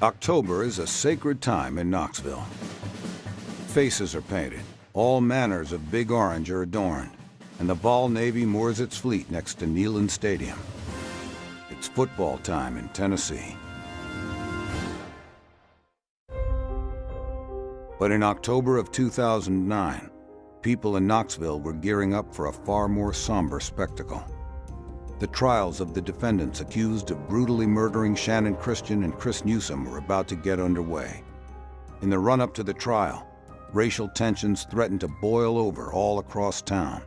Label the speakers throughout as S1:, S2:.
S1: October is a sacred time in Knoxville. Faces are painted, all manners of Big Orange are adorned, and the Vol Navy moors its fleet next to Neyland Stadium. It's football time in Tennessee. But in October of 2009, people in Knoxville were gearing up for a far more somber spectacle. The trials of the defendants accused of brutally murdering Channon Christian and Chris Newsom were about to get underway. In the run-up to the trial, racial tensions threatened to boil over all across town.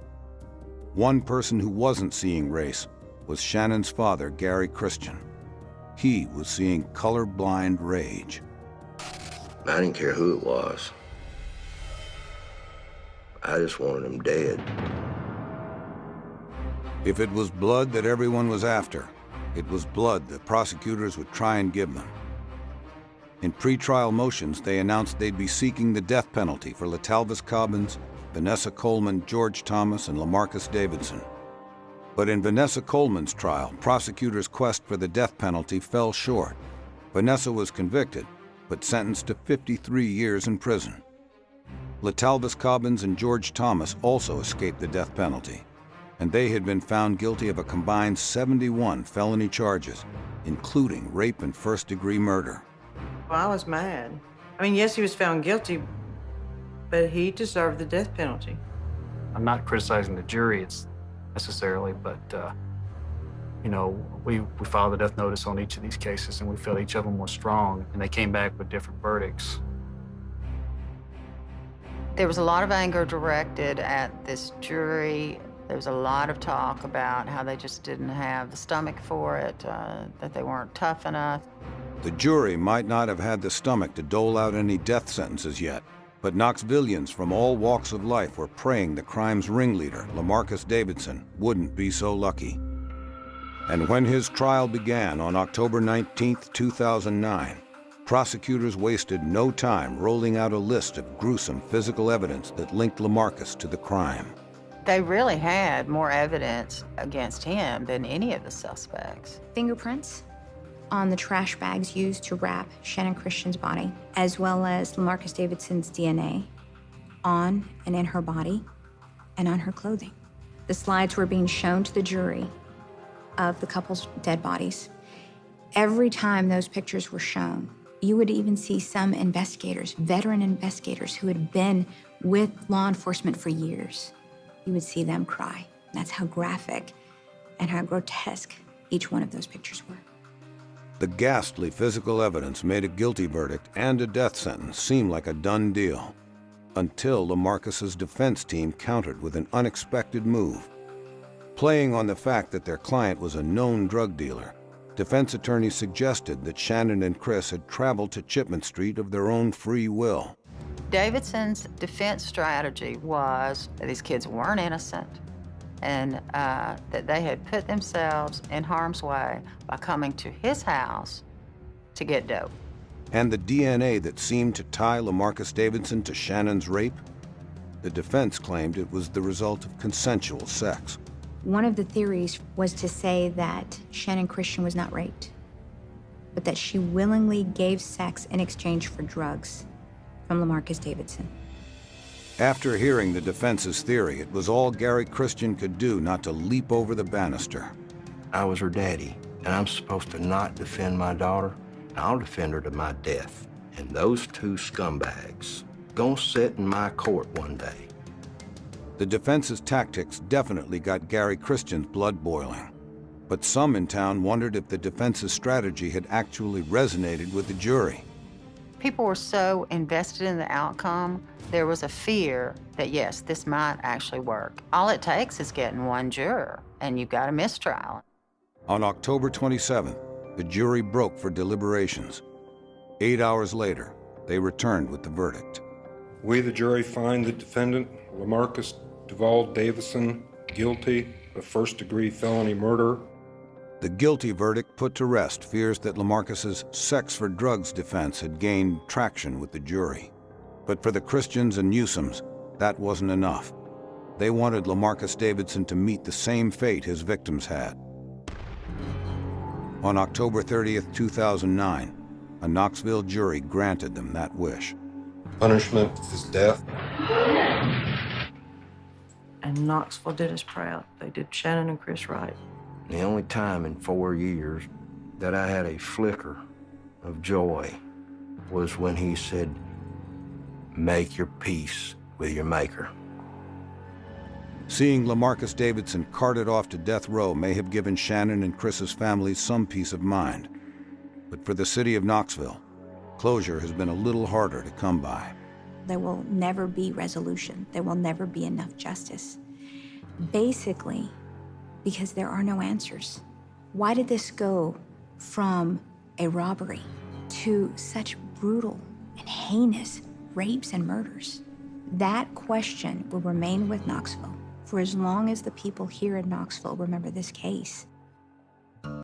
S1: One person who wasn't seeing race was Shannon's father, Gary Christian. He was seeing colorblind rage.
S2: I didn't care who it was. I just wanted him dead.
S1: If it was blood that everyone was after, it was blood that prosecutors would try and give them. In pretrial motions, they announced they'd be seeking the death penalty for LaTalvis Cobbins, Vanessa Coleman, George Thomas, and LaMarcus Davidson. But in Vanessa Coleman's trial, prosecutors' quest for the death penalty fell short. Vanessa was convicted, but sentenced to 53 years in prison. LaTalvis Cobbins and George Thomas also escaped the death penalty, and they had been found guilty of a combined 71 felony charges, including rape and first-degree murder.
S3: Well, I was mad. I mean, yes, he was found guilty, but he deserved the death penalty.
S4: I'm not criticizing the jury necessarily, but you know, we filed a death notice on each of these cases, and we felt each of them was strong, and they came back with different verdicts.
S5: There was a lot of anger directed at this jury. There was a lot of talk about how they just didn't have the stomach for it, that they weren't tough enough.
S1: The jury might not have had the stomach to dole out any death sentences yet, but Knoxvillians from all walks of life were praying the crime's ringleader, LaMarcus Davidson, wouldn't be so lucky. And when his trial began on October 19, 2009, prosecutors wasted no time rolling out a list of gruesome physical evidence that linked LaMarcus to the crime.
S5: They really had more evidence against him than any of the suspects.
S6: Fingerprints on the trash bags used to wrap Channon Christian's body, as well as LaMarcus Davidson's DNA on and in her body and on her clothing. The slides were being shown to the jury of the couple's dead bodies. Every time those pictures were shown, you would even see some investigators, veteran investigators who had been with law enforcement for years. You would see them cry. That's how graphic and how grotesque each one of those pictures were.
S1: The ghastly physical evidence made a guilty verdict and a death sentence seem like a done deal, until LaMarcus's defense team countered with an unexpected move. Playing on the fact that their client was a known drug dealer, defense attorneys suggested that Channon and Chris had traveled to Chipman Street of their own free will.
S5: Davidson's defense strategy was that these kids weren't innocent and that they had put themselves in harm's way by coming to his house to get dope.
S1: And the DNA that seemed to tie LaMarcus Davidson to Shannon's rape? The defense claimed it was the result of consensual sex.
S6: One of the theories was to say that Channon Christian was not raped, but that she willingly gave sex in exchange for drugs from LaMarcus Davidson.
S1: After hearing the defense's theory, it was all Gary Christian could do not to leap over the banister.
S2: I was her daddy, and I'm supposed to not defend my daughter. I'll defend her to my death. And those two scumbags gonna sit in my court one day.
S1: The defense's tactics definitely got Gary Christian's blood boiling. But some in town wondered if the defense's strategy had actually resonated with the jury.
S5: People were so invested in the outcome, there was a fear that, yes, this might actually work. All it takes is getting one juror, and you've got a mistrial.
S1: On October 27th, the jury broke for deliberations. 8 hours later, they returned with the verdict.
S7: We, the jury, find the defendant, LaMarcus Duval Davison, guilty of first-degree felony murder.
S1: The guilty verdict put to rest fears that LaMarcus's sex-for-drugs defense had gained traction with the jury. But for the Christians and Newsoms, that wasn't enough. They wanted LaMarcus Davidson to meet the same fate his victims had. On October 30th, 2009, A Knoxville jury granted them that wish.
S7: Punishment is death.
S3: And Knoxville did us proud. They did Channon and Chris right.
S2: The only time in 4 years that I had a flicker of joy was when he said, "Make your peace with your maker."
S1: Seeing LaMarcus Davidson carted off to death row may have given Channon and Chris's families some peace of mind. But for the city of Knoxville, closure has been a little harder to come by.
S6: There will never be resolution. There will never be enough justice. Basically, because there are no answers. Why did this go from a robbery to such brutal and heinous rapes and murders? That question will remain with Knoxville for as long as the people here in Knoxville remember this case.